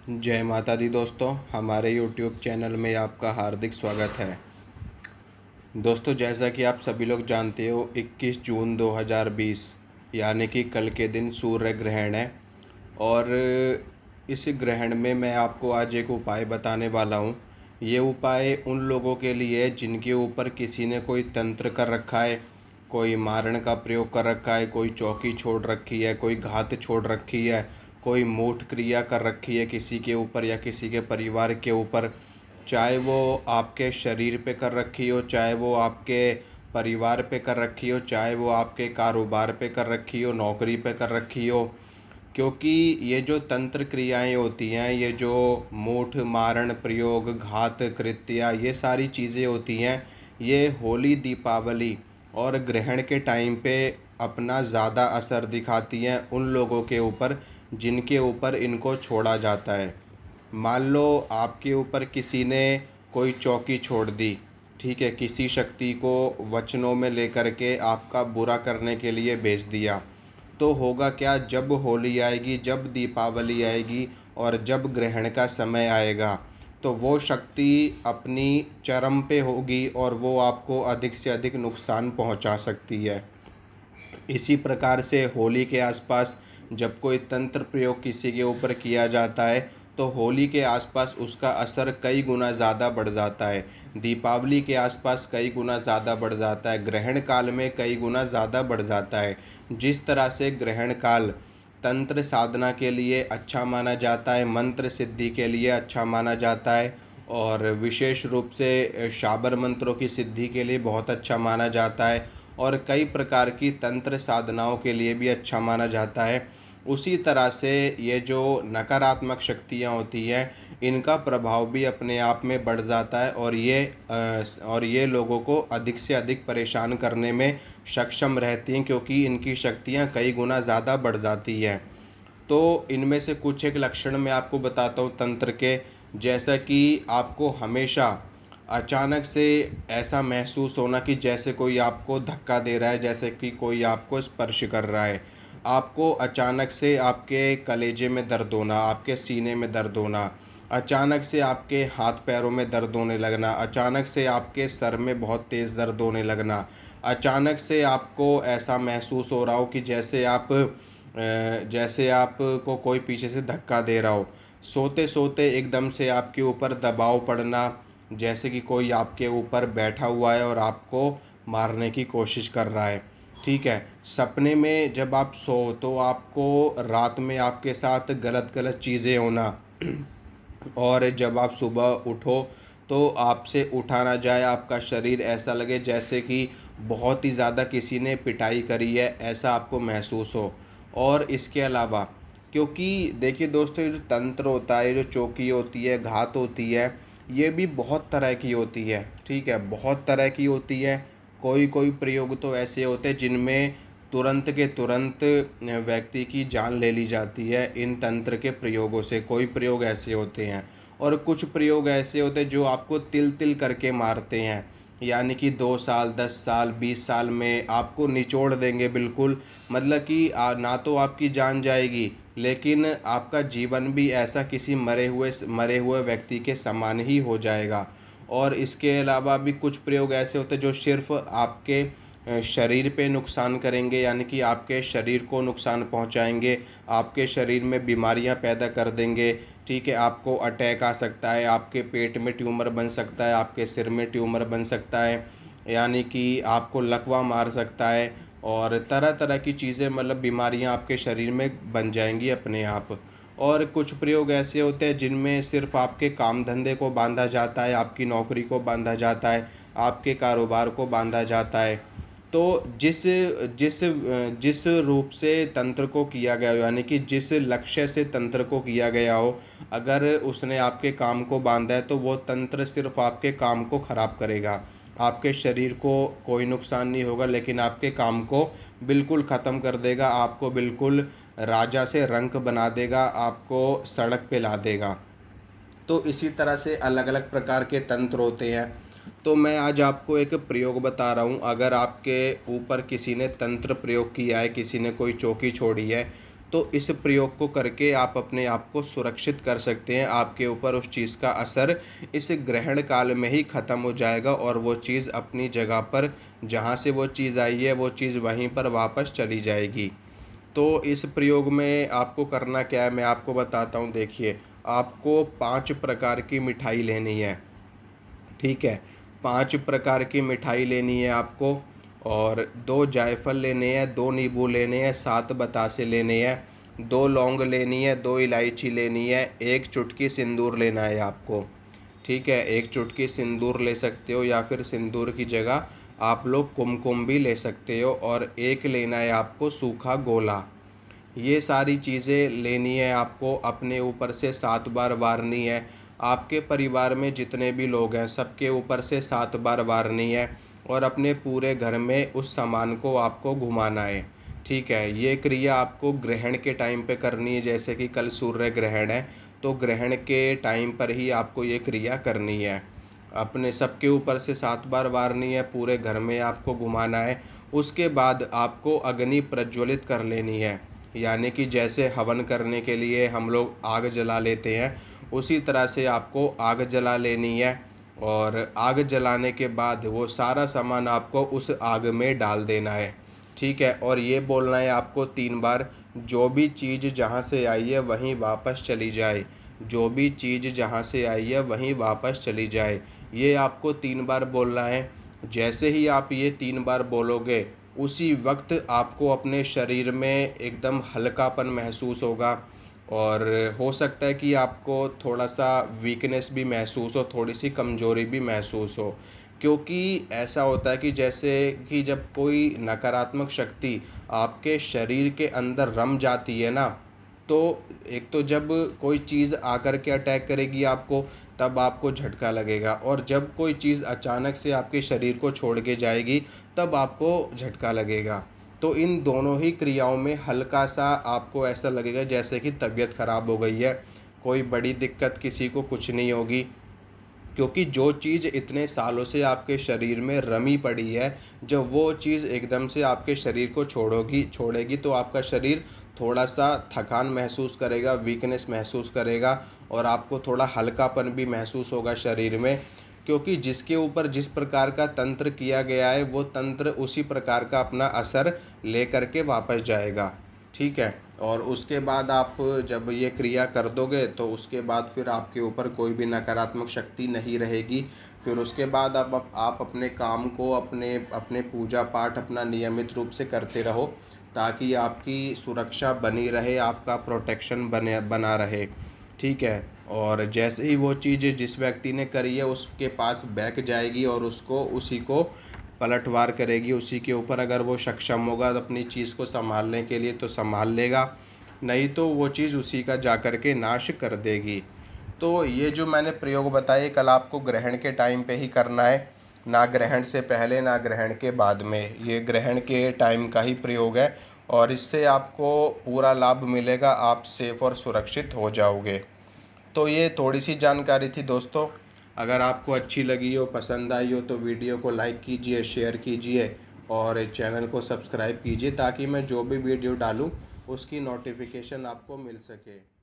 जय माता दी दोस्तों, हमारे YouTube चैनल में आपका हार्दिक स्वागत है। दोस्तों, जैसा कि आप सभी लोग जानते हो 21 जून 2020 यानी कि कल के दिन सूर्य ग्रहण है। और इस ग्रहण में मैं आपको आज एक उपाय बताने वाला हूँ। ये उपाय उन लोगों के लिए है जिनके ऊपर किसी ने कोई तंत्र कर रखा है, कोई मारण का प्रयोग कर रखा है, कोई चौकी छोड़ रखी है, कोई घात छोड़ रखी है, कोई मूठ क्रिया कर रखी है किसी के ऊपर या किसी के परिवार के ऊपर। चाहे वो आपके शरीर पे कर रखी हो, चाहे वो आपके परिवार पे कर रखी हो, चाहे वो आपके कारोबार पे कर रखी हो, नौकरी पे कर रखी हो। क्योंकि ये जो तंत्र क्रियाएं होती हैं, ये जो मूठ मारण प्रयोग घात कृत्या ये सारी चीज़ें होती हैं, ये होली दीपावली और ग्रहण के टाइम पे अपना ज़्यादा असर दिखाती हैं उन लोगों के ऊपर जिनके ऊपर इनको छोड़ा जाता है। मान लो आपके ऊपर किसी ने कोई चौकी छोड़ दी, ठीक है, किसी शक्ति को वचनों में लेकर के आपका बुरा करने के लिए भेज दिया। तो होगा क्या, जब होली आएगी, जब दीपावली आएगी और जब ग्रहण का समय आएगा, तो वो शक्ति अपनी चरम पे होगी और वो आपको अधिक से अधिक नुकसान पहुंचा सकती है। इसी प्रकार से होली के आसपास जब कोई तंत्र प्रयोग किसी के ऊपर किया जाता है, तो होली के आसपास उसका असर कई गुना ज़्यादा बढ़ जाता है, दीपावली के आसपास कई गुना ज़्यादा बढ़ जाता है, ग्रहण काल में कई गुना ज़्यादा बढ़ जाता है। जिस तरह से ग्रहण काल तंत्र साधना के लिए अच्छा माना जाता है, मंत्र सिद्धि के लिए अच्छा माना जाता है और विशेष रूप से शाबर मंत्रों की सिद्धि के लिए बहुत अच्छा माना जाता है और कई प्रकार की तंत्र साधनाओं के लिए भी अच्छा माना जाता है। उसी तरह से ये जो नकारात्मक शक्तियाँ होती हैं, इनका प्रभाव भी अपने आप में बढ़ जाता है और ये लोगों को अधिक से अधिक परेशान करने में सक्षम रहती हैं, क्योंकि इनकी शक्तियाँ कई गुना ज़्यादा बढ़ जाती हैं। तो इनमें से कुछ एक लक्षण मैं आपको बताता हूँ तंत्र के। जैसा कि आपको हमेशा अचानक से ऐसा महसूस होना कि जैसे कोई आपको धक्का दे रहा है, जैसे कि कोई आपको स्पर्श कर रहा है। आपको अचानक से आपके कलेजे में दर्द होना, आपके सीने में दर्द होना, अचानक से आपके हाथ पैरों में दर्द होने लगना, अचानक से आपके सर में बहुत तेज़ दर्द होने लगना, अचानक से आपको ऐसा महसूस हो रहा हो कि जैसे आपको कोई पीछे से धक्का दे रहा हो। सोते सोते एकदम से आपके ऊपर दबाव पड़ना, जैसे कि कोई आपके ऊपर बैठा हुआ है और आपको मारने की कोशिश कर रहा है, ठीक है। सपने में जब आप सो तो आपको रात में आपके साथ गलत गलत चीज़ें होना और जब आप सुबह उठो तो आपसे उठा ना जाए, आपका शरीर ऐसा लगे जैसे कि बहुत ही ज़्यादा किसी ने पिटाई करी है, ऐसा आपको महसूस हो। और इसके अलावा, क्योंकि देखिए दोस्तों, ये जो तंत्र होता है, ये जो चौकी होती है, घात होती है, ये भी बहुत तरह की होती है, ठीक है, बहुत तरह की होती है। कोई कोई प्रयोग तो ऐसे होते हैं जिनमें तुरंत के तुरंत व्यक्ति की जान ले ली जाती है इन तंत्र के प्रयोगों से। कोई प्रयोग ऐसे होते हैं और कुछ प्रयोग ऐसे होते हैं जो आपको तिल तिल करके मारते हैं, यानी कि 2 साल 10 साल 20 साल में आपको निचोड़ देंगे बिल्कुल। मतलब कि ना तो आपकी जान जाएगी, लेकिन आपका जीवन भी ऐसा किसी मरे हुए व्यक्ति के समान ही हो जाएगा। और इसके अलावा भी कुछ प्रयोग ऐसे होते हैं जो सिर्फ आपके शरीर पे नुकसान करेंगे, यानी कि आपके शरीर को नुकसान पहुंचाएंगे, आपके शरीर में बीमारियां पैदा कर देंगे, ठीक है। आपको अटैक आ सकता है, आपके पेट में ट्यूमर बन सकता है, आपके सिर में ट्यूमर बन सकता है, यानी कि आपको लकवा मार सकता है और तरह तरह की चीज़ें, मतलब बीमारियां आपके शरीर में बन जाएंगी अपने आप। और कुछ प्रयोग ऐसे होते हैं जिनमें सिर्फ आपके काम धंधे को बांधा जाता है, आपकी नौकरी को बांधा जाता है, आपके कारोबार को बांधा जाता है। तो जिस जिस जिस रूप से तंत्र को किया गया हो, यानी कि जिस लक्ष्य से तंत्र को किया गया हो, अगर उसने आपके काम को बांधा है तो वो तंत्र सिर्फ आपके काम को खराब करेगा। आपके शरीर को कोई नुकसान नहीं होगा, लेकिन आपके काम को बिल्कुल ख़त्म कर देगा, आपको बिल्कुल राजा से रंक बना देगा, आपको सड़क पे ला देगा। तो इसी तरह से अलग अलग प्रकार के तंत्र होते हैं। तो मैं आज आपको एक प्रयोग बता रहा हूँ। अगर आपके ऊपर किसी ने तंत्र प्रयोग किया है, किसी ने कोई चौकी छोड़ी है, तो इस प्रयोग को करके आप अपने आप को सुरक्षित कर सकते हैं। आपके ऊपर उस चीज़ का असर इस ग्रहण काल में ही ख़त्म हो जाएगा और वो चीज़ अपनी जगह पर, जहाँ से वो चीज़ आई है, वो चीज़ वहीं पर वापस चली जाएगी। तो इस प्रयोग में आपको करना क्या है, मैं आपको बताता हूँ। देखिए, आपको 5 प्रकार की मिठाई लेनी है, ठीक है। 5 प्रकार की मिठाई लेनी है आपको, और 2 जायफल लेने हैं, 2 नींबू लेने हैं, 7 बतासे लेने हैं, 2 लौंग लेनी है, 2 इलायची लेनी है, 1 चुटकी सिंदूर लेना है आपको, ठीक है। 1 चुटकी सिंदूर ले सकते हो, या फिर सिंदूर की जगह आप लोग कुमकुम भी ले सकते हो, और 1 लेना है आपको सूखा गोला। ये सारी चीज़ें लेनी है आपको, अपने ऊपर से 7 बार वारनी है। आपके परिवार में जितने भी लोग हैं सबके ऊपर से 7 बार वारनी है, और अपने पूरे घर में उस सामान को आपको घुमाना है, ठीक है। ये क्रिया आपको ग्रहण के टाइम पे करनी है, जैसे कि कल सूर्य ग्रहण है, तो ग्रहण के टाइम पर ही आपको ये क्रिया करनी है। अपने सबके ऊपर से 7 बार वारनी है, पूरे घर में आपको घुमाना है। उसके बाद आपको अग्नि प्रज्वलित कर लेनी है, यानी कि जैसे हवन करने के लिए हम लोग आग जला लेते हैं, उसी तरह से आपको आग जला लेनी है। और आग जलाने के बाद वो सारा सामान आपको उस आग में डाल देना है, ठीक है। और ये बोलना है आपको 3 बार, जो भी चीज़ जहाँ से आई है वहीं वापस चली जाए, जो भी चीज़ जहाँ से आई है वहीं वापस चली जाए। ये आपको 3 बार बोलना है। जैसे ही आप ये 3 बार बोलोगे, उसी वक्त आपको अपने शरीर में एकदम हल्कापन महसूस होगा, और हो सकता है कि आपको थोड़ा सा वीकनेस भी महसूस हो, थोड़ी सी कमज़ोरी भी महसूस हो। क्योंकि ऐसा होता है कि जैसे कि जब कोई नकारात्मक शक्ति आपके शरीर के अंदर रम जाती है ना, तो एक तो जब कोई चीज़ आकर के अटैक करेगी आपको, तब आपको झटका लगेगा, और जब कोई चीज़ अचानक से आपके शरीर को छोड़ के जाएगी, तब आपको झटका लगेगा। तो इन दोनों ही क्रियाओं में हल्का सा आपको ऐसा लगेगा जैसे कि तबीयत ख़राब हो गई है। कोई बड़ी दिक्कत किसी को कुछ नहीं होगी, क्योंकि जो चीज़ इतने सालों से आपके शरीर में रमी पड़ी है, जब वो चीज़ एकदम से आपके शरीर को छोड़ेगी, तो आपका शरीर थोड़ा सा थकान महसूस करेगा, वीकनेस महसूस करेगा, और आपको थोड़ा हल्कापन भी महसूस होगा शरीर में। क्योंकि जिसके ऊपर जिस प्रकार का तंत्र किया गया है, वो तंत्र उसी प्रकार का अपना असर ले करके वापस जाएगा, ठीक है। और उसके बाद आप जब ये क्रिया कर दोगे, तो उसके बाद फिर आपके ऊपर कोई भी नकारात्मक शक्ति नहीं रहेगी। फिर उसके बाद आप अपने काम को, अपने अपने पूजा पाठ अपना नियमित रूप से करते रहो, ताकि आपकी सुरक्षा बनी रहे, आपका प्रोटेक्शन बना रहे, ठीक है। और जैसे ही वो चीज़ जिस व्यक्ति ने करी है उसके पास बैक जाएगी, और उसको उसी को पलटवार करेगी, उसी के ऊपर अगर वो सक्षम होगा तो अपनी चीज़ को संभालने के लिए तो संभाल लेगा, नहीं तो वो चीज़ उसी का जा कर के नाश कर देगी। तो ये जो मैंने प्रयोग बताए, कल आपको ग्रहण के टाइम पे ही करना है, ना ग्रहण से पहले ना ग्रहण के बाद में। ये ग्रहण के टाइम का ही प्रयोग है, और इससे आपको पूरा लाभ मिलेगा, आप सेफ और सुरक्षित हो जाओगे। तो ये थोड़ी सी जानकारी थी दोस्तों। अगर आपको अच्छी लगी हो, पसंद आई हो, तो वीडियो को लाइक कीजिए, शेयर कीजिए, और चैनल को सब्सक्राइब कीजिए, ताकि मैं जो भी वीडियो डालूँ उसकी नोटिफिकेशन आपको मिल सके।